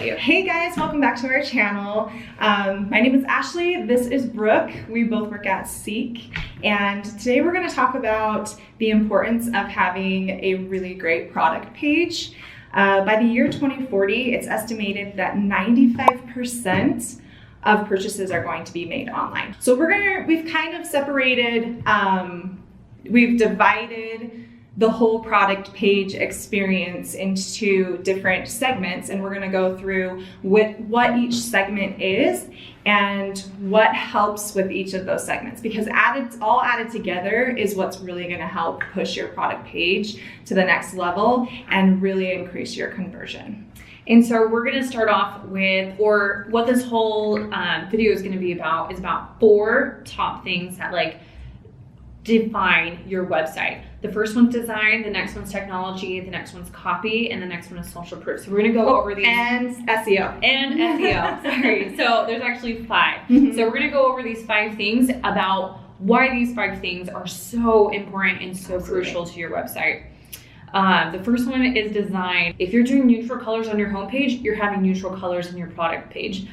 you. Hey guys, welcome back to our channel. My name is Ashley, this is Brooke. We both work at Seek, and today we're going to talk about the importance of having a really great product page. By the year 2040, it's estimated that 95% of purchases are going to be made online. So we've kind of separated, we've divided the whole product page experience into different segments, and we're going to go through what each segment is and what helps with each of those segments, because all added together is what's really going to help push your product page to the next level and really increase your conversion. And so we're going to start off with, or what this whole video is going to be about, is about 4 top things that define your website. The first one's design, the next one's technology, the next one's copy, and the next one is social proof. So we're going to go over these. And SEO. And SEO, sorry. So there's actually 5. So we're going to go over these 5 things about why these 5 things are so important and so crucial to your website. The first one is design. If you're doing neutral colors on your homepage, you're having neutral colors in your product page.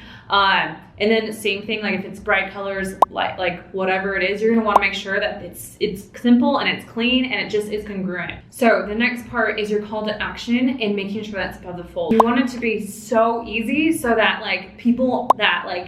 And then same thing, like if it's bright colors, like whatever it is, you're gonna wanna make sure that it's simple and it's clean and it just is congruent. So the next part is your call to action and making sure that's above the fold. You want it to be so easy so that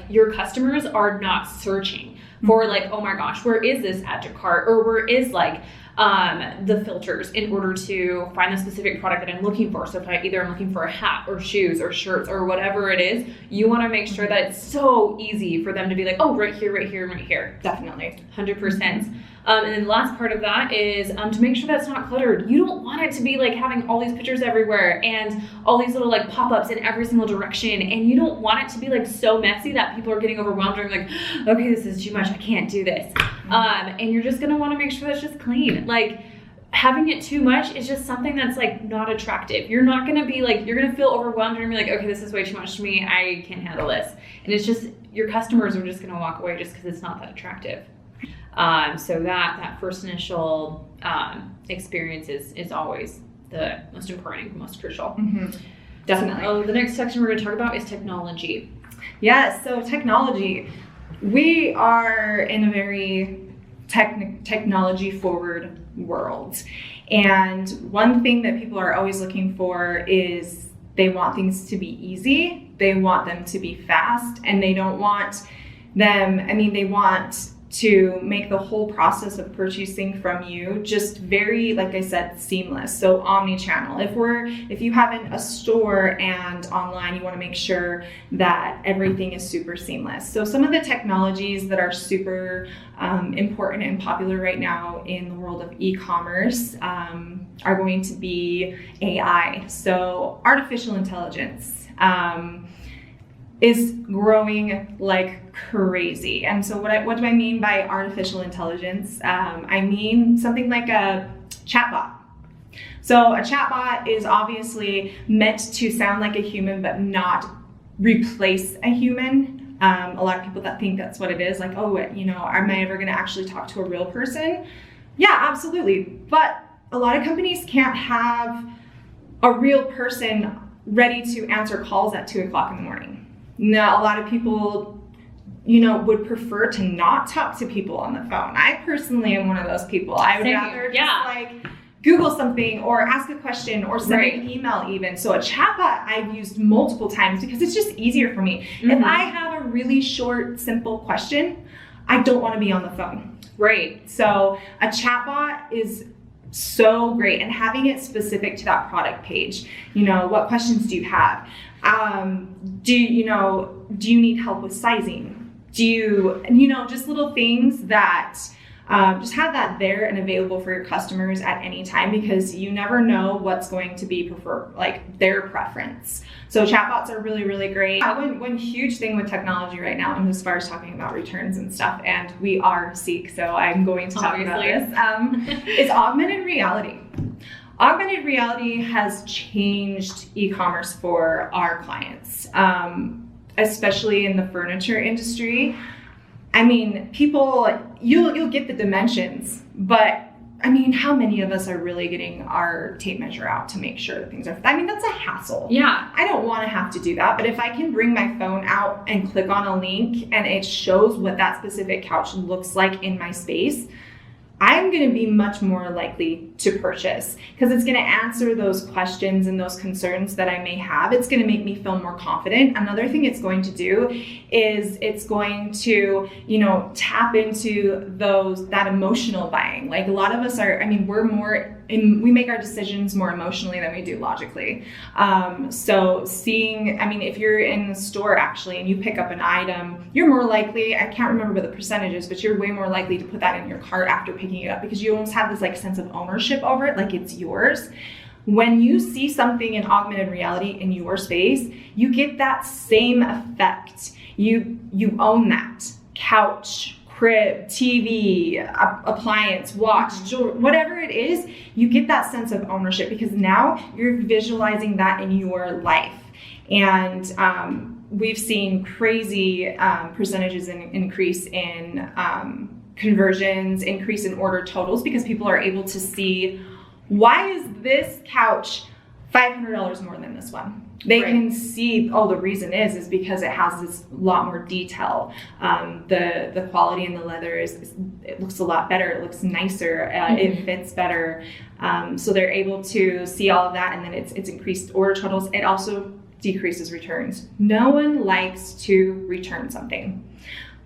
your customers are not searching for oh my gosh, where is this add to cart, or where is the filters in order to find the specific product that I'm looking for. So if I'm looking for a hat or shoes or shirts or whatever it is, you want to make sure that it's so easy for them to be like, oh, right here, right here, and right here. Definitely. 100%. And then the last part of that is to make sure that's not cluttered. You don't want it to be having all these pictures everywhere and all these little pop-ups in every single direction. And you don't want it to be so messy that people are getting overwhelmed and okay, this is too much, I can't do this. And you're just gonna want to make sure that's just clean. Having it too much is just something that's not attractive. You're not gonna be you're gonna feel overwhelmed and be okay, this is way too much to me, I can't handle this. And it's just, your customers are just gonna walk away just because it's not that attractive. So that first initial experience is always the most important and most crucial. Definitely. The next section we're gonna talk about is technology. Yes, so technology. We are in a very technology forward world. And one thing that people are always looking for is they want things to be easy, they want them to be fast, and they don't want they want to make the whole process of purchasing from you just very, like I said, seamless. So omni-channel. If you have a store and online, you want to make sure that everything is super seamless. So some of the technologies that are super important and popular right now in the world of e-commerce are going to be AI. So artificial intelligence is growing like crazy. And so what do I mean by artificial intelligence? I mean something like a chatbot. So a chatbot is obviously meant to sound like a human, but not replace a human. A lot of people that think that's what it is, am I ever gonna actually talk to a real person? Yeah, absolutely. But a lot of companies can't have a real person ready to answer calls at 2 o'clock in the morning. Now, a lot of people, would prefer to not talk to people on the phone. I personally am one of those people. I would rather just Google something or ask a question or send an email even. So a chatbot I've used multiple times because it's just easier for me. If I have a really short, simple question, I don't want to be on the phone. Right. So a chatbot is so great, and having it specific to that product page. What questions do you have? Do you need help with sizing? Do you, just little things that just have that there and available for your customers at any time, because you never know what's going to be their preference. So chatbots are really, really great. One huge thing with technology right now, and as far as talking about returns and stuff, and we are Seek, so I'm going to talk about this, is augmented reality. Augmented reality has changed e-commerce for our clients, especially in the furniture industry. People, you'll get the dimensions, but I mean, how many of us are really getting our tape measure out to make sure that things are, I mean, that's a hassle. Yeah. I don't want to have to do that, but if I can bring my phone out and click on a link and it shows what that specific couch looks like in my space, I'm going to be much more likely to purchase because it's going to answer those questions and those concerns that I may have. It's going to make me feel more confident. Another thing it's going to do is it's going to, you know, tap into that emotional buying. Like a lot of us are, I mean, we make our decisions more emotionally than we do logically. So seeing, I mean, if you're in the store actually and you pick up an item, you're more likely, I can't remember the percentages, but you're way more likely to put that in your cart after picking it up because you almost have this like sense of ownership over it, like it's yours. When you see something in augmented reality in your space, you get that same effect. You own that couch, crib, TV, appliance, watch, jewelry, whatever it is, you get that sense of ownership because now you're visualizing that in your life. And we've seen crazy percentages increase in conversions, increase in order totals because people are able to see, why is this couch $500 more than this one? They can see, oh, the reason is because it has this lot more detail. The quality in the leather it looks a lot better. It looks nicer. It fits better. So they're able to see all of that, and then it's increased order totals. It also decreases returns. No one likes to return something,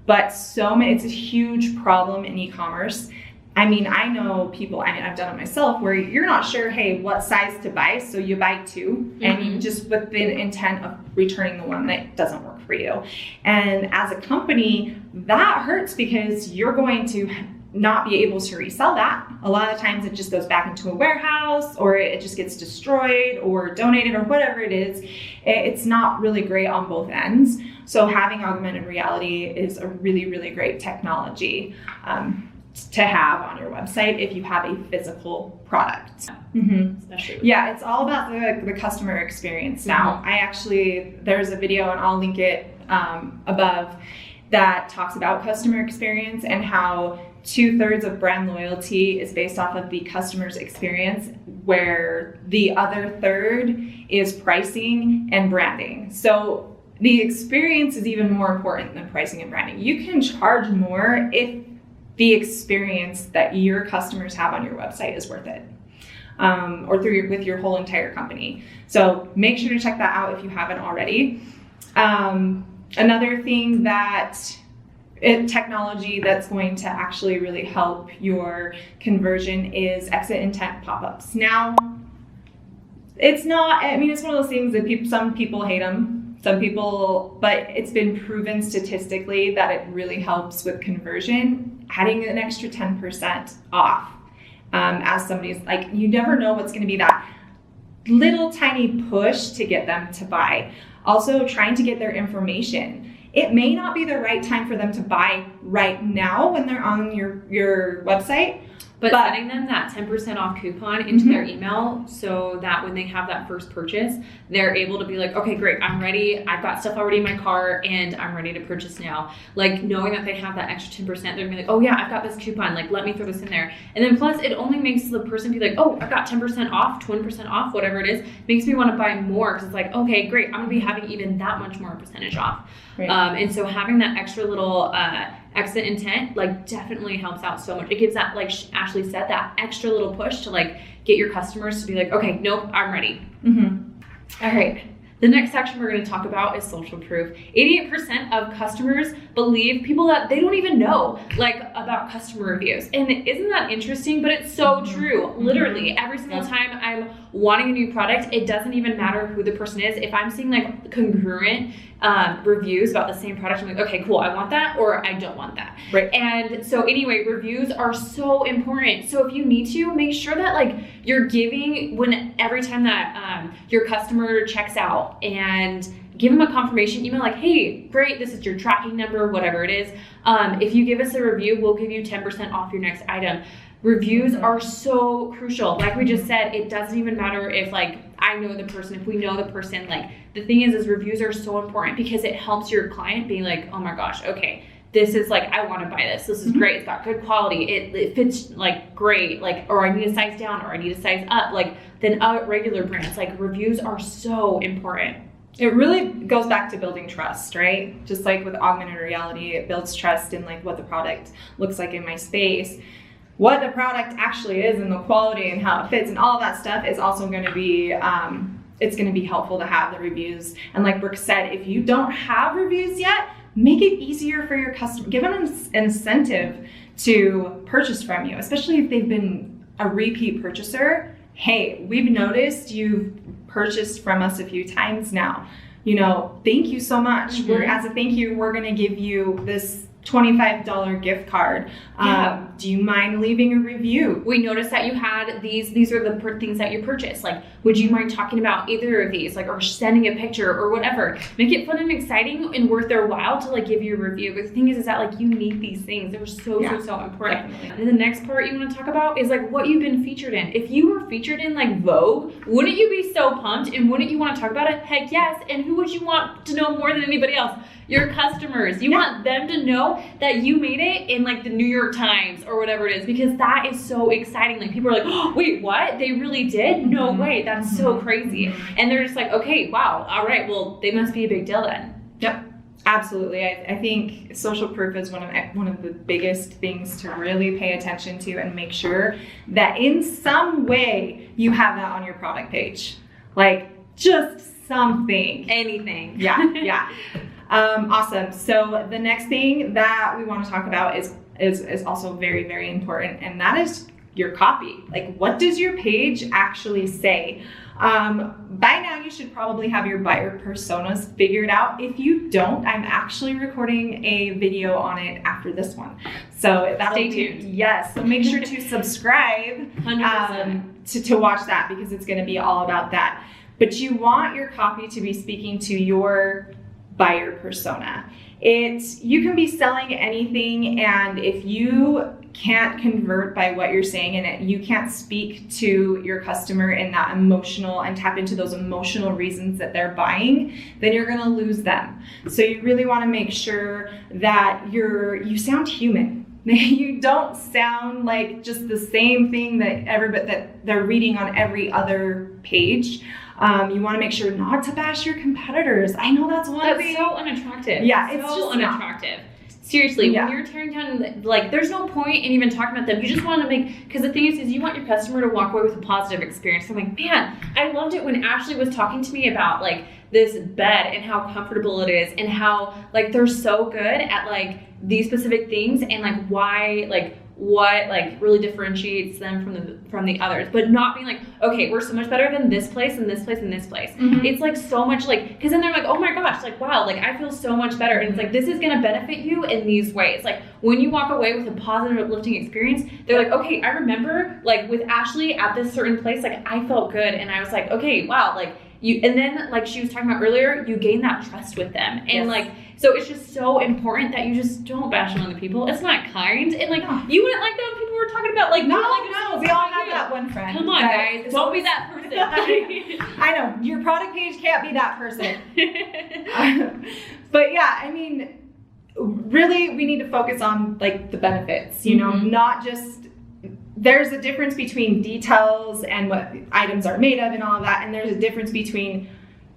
but it's a huge problem in e-commerce. I mean, I know people, I've done it myself, where you're not sure, hey, what size to buy, so you buy two, and you just with the intent of returning the one that doesn't work for you. And as a company, that hurts because you're going to not be able to resell that. A lot of times it just goes back into a warehouse, or it just gets destroyed or donated or whatever it is. It's not really great on both ends. So having augmented reality is a really, really great technology to have on your website if you have a physical product. Especially yeah, it's all about the customer experience now. There's a video, and I'll link it above, that talks about customer experience and how 2/3 of brand loyalty is based off of the customer's experience, where the other third is pricing and branding. So the experience is even more important than pricing and branding. You can charge more if the experience that your customers have on your website is worth it, or with your whole entire company. So make sure to check that out if you haven't already. Another thing technology that's going to actually really help your conversion is exit intent pop-ups. Now, it's not, I mean, it's one of those things that some people hate them. But it's been proven statistically that it really helps with conversion, adding an extra 10% off. As somebody's like, you never know what's going to be that little tiny push to get them to buy. Also, trying to get their information. It may not be the right time for them to buy right now when they're on your website. But sending them that 10% off coupon into their email, so that when they have that first purchase, they're able to be like, okay, great, I'm ready. I've got stuff already in my cart and I'm ready to purchase now. Like, knowing that they have that extra 10%, they're gonna be like, oh yeah, I've got this coupon, like, let me throw this in there. And then plus it only makes the person be like, oh, I've got 10% off, 20% off, whatever it is, makes me want to buy more, because it's like, okay, great, I'm gonna be having even that much more percentage off. Right. And so having that extra little exit intent, like, definitely helps out so much. It gives that, like Ashley said, that extra little push to, like, get your customers to be like, okay, nope, I'm ready. All right. The next section we're going to talk about is social proof. 88% of customers believe people that they don't even know, like, about customer reviews. And isn't that interesting? But it's so true. Literally, every single time I'm wanting a new product, it doesn't even matter who the person is. If I'm seeing, like, congruent reviews about the same product, I'm like, okay, cool, I want that, or I don't want that. Right. And so anyway, reviews are so important. So if you need to, make sure that, like, you're giving, every time that your customer checks out, and give them a confirmation email, like, hey, great, this is your tracking number, whatever it is. If you give us a review, we'll give you 10% off your next item. Reviews are so crucial. Like we just said, it doesn't even matter if, like, I know the person, if we know the person. Like, the thing is reviews are so important because it helps your client be like, oh my gosh, okay, this is like, I want to buy this. This is great. It's got good quality. It fits like great. Like, or I need a size down, or I need a size up. Like, then regular brands, like reviews are so important. It really goes back to building trust, right? Just like with augmented reality, it builds trust in like what the product looks like in my space. What the product actually is and the quality and how it fits and all of that stuff is also going to be, it's going to be helpful to have the reviews. And like Brooke said, if you don't have reviews yet, make it easier for your customer. Give them an incentive to purchase from you, especially if they've been a repeat purchaser. Hey, we've noticed you've purchased from us a few times now. You know, thank you so much. As a thank you, we're going to give you this $25 gift card. Do you mind leaving a review? We noticed that you had these are the things that you purchased. Like, would you mind talking about either of these? Like, or sending a picture or whatever. Make it fun and exciting and worth their while to like give you a review. But the thing is that like you need these things. They're so important. Definitely. And the next part you want to talk about is like what you've been featured in. If you were featured in like Vogue, wouldn't you be so pumped? And wouldn't you want to talk about it? Heck yes. And who would you want to know more than anybody else? Your customers. You want them to know that you made it in like the New York Times or whatever it is, because that is so exciting. Like people are like, oh, wait, what? They really did? No way. That's so crazy. And they're just like, okay, wow. All right. Well, they must be a big deal then. Yep. Absolutely. I think social proof is one of the biggest things to really pay attention to and make sure that in some way you have that on your product page. Like just something. Anything. Yeah. Awesome. So the next thing that we want to talk about is also very, very important, and that is your copy. Like, what does your page actually say? By now, you should probably have your buyer personas figured out. If you don't, I'm actually recording a video on it after this one. So stay tuned. Yes. So make sure to subscribe 100%. To watch that, because it's going to be all about that. But you want your copy to be speaking to your buyer persona. You can be selling anything, and if you can't convert by what you're saying and you can't speak to your customer in that emotional and tap into those emotional reasons that they're buying, then you're going to lose them. So you really want to make sure that you sound human. You don't sound like just the same thing that they're reading on every other page. You want to make sure not to bash your competitors. I know that's thing. So unattractive. Yeah, it's so unattractive. Seriously, when you're tearing down, like, there's no point in even talking about them. You just want to because the thing is you want your customer to walk away with a positive experience. I'm like, man, I loved it when Ashley was talking to me about like this bed and how comfortable it is and how like they're so good at like these specific things and like why like what like really differentiates them from the others, but not being like, okay, we're so much better than this place and this place and this place. It's like so much like, because then they're like, oh my gosh, like wow, like I feel so much better, and it's like this is gonna benefit you in these ways. Like when you walk away with a positive uplifting experience, they're like, okay, I remember like with Ashley at this certain place, like I felt good, and I was like, okay, wow, like and then like she was talking about earlier, you gain that trust with them, and like so it's just so important that you just don't bash on other people. It's not kind, and like you wouldn't like that when people were talking about like no, we all have that one friend. Come on, guys, don't be that person. I know your product page can't be that person. But yeah, I mean, really, we need to focus on like the benefits. You know, not just. There's a difference between details and what items are made of and all of that, and there's a difference between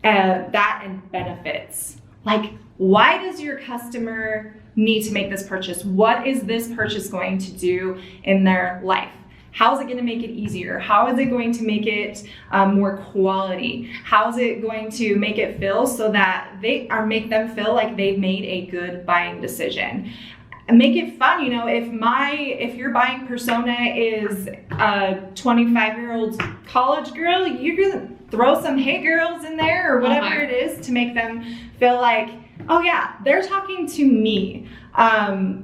that and benefits. Like, why does your customer need to make this purchase? What is this purchase going to do in their life? How is it going to make it easier? How is it going to make it more quality? How is it going to make it feel so that make them feel like they've made a good buying decision? And make it fun, you know. If your buying persona is a 25-year-old college girl, you're gonna throw some "Hey girls" in there or whatever it is to make them feel like, oh yeah, they're talking to me.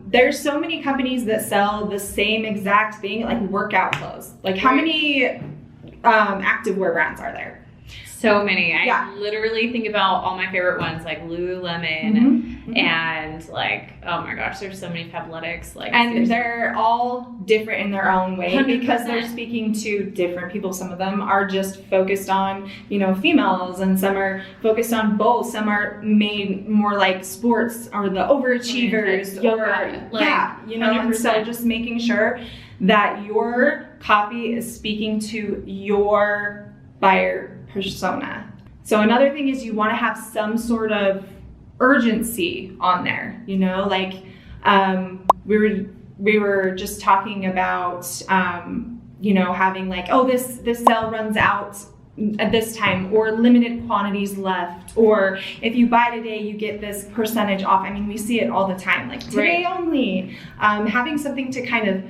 There's so many companies that sell the same exact thing, like workout clothes. Like how many activewear brands are there? So many. Yeah. I literally think about all my favorite ones, like Lululemon and like, oh my gosh, there's so many Fabletics. Like, and seriously. they're all different in their own way 100%. because they're speaking to different people. Some of them are just focused on, females, and some are focused on both. Some are made more like sports or the overachievers, Yoga, or and so 100%. just making sure that your copy is speaking to your buyer persona. So another thing is you want to have some sort of urgency on there, like we were just talking about having like, oh, this sale runs out at this time, or limited quantities left, or if you buy today you get this percentage off. I mean, we see it all the time, like today only. Having something to kind of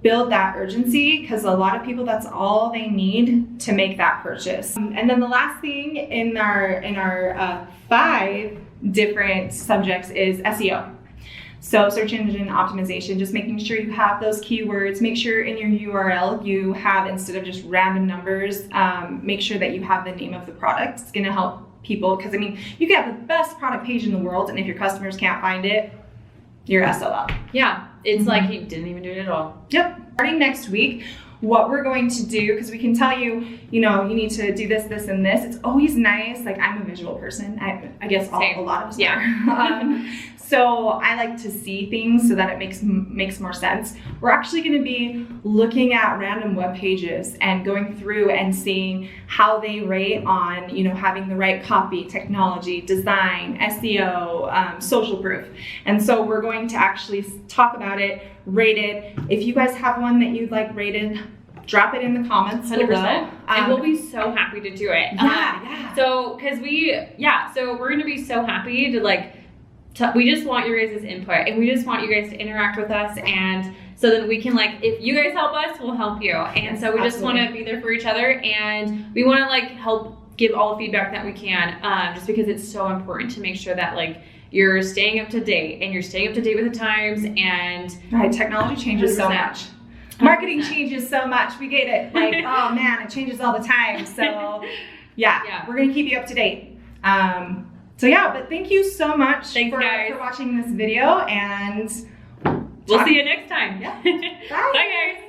build that urgency, because a lot of people, that's all they need to make that purchase. And then the last thing in our 5 different subjects is SEO. So search engine optimization, just making sure you have those keywords. Make sure in your URL you have, instead of just random numbers, make sure that you have the name of the product. It's gonna help people, because I mean, you can have the best product page in the world, and if your customers can't find it, you're SOL. Yeah, it's like he didn't even do it at all. Yep. Starting next week, what we're going to do, because we can tell you, you need to do this, this, and this. It's always nice. Like, I'm a visual person. I guess a lot of us are. So I like to see things so that it makes more sense. We're actually going to be looking at random web pages and going through and seeing how they rate on, having the right copy, technology, design, SEO, social proof. And so we're going to actually talk about it, rate it. If you guys have one that you'd like rated, drop it in the comments 100%. below. And we'll be so happy to do it. So we're going to be so happy to we just want your guys' input, and we just want you guys to interact with us, and so then we can, if you guys help us, we'll help you. And so we just want to be there for each other, and we want to help give all the feedback that we can, just because it's so important to make sure that you're staying up to date, and you're staying up to date with the times. And technology changes 100%. So much. Marketing changes so much. We get it. Oh man, it changes all the time. So yeah, we're gonna keep you up to date. But thank you so much for watching this video, and we'll see you next time. Yeah. Bye. Bye.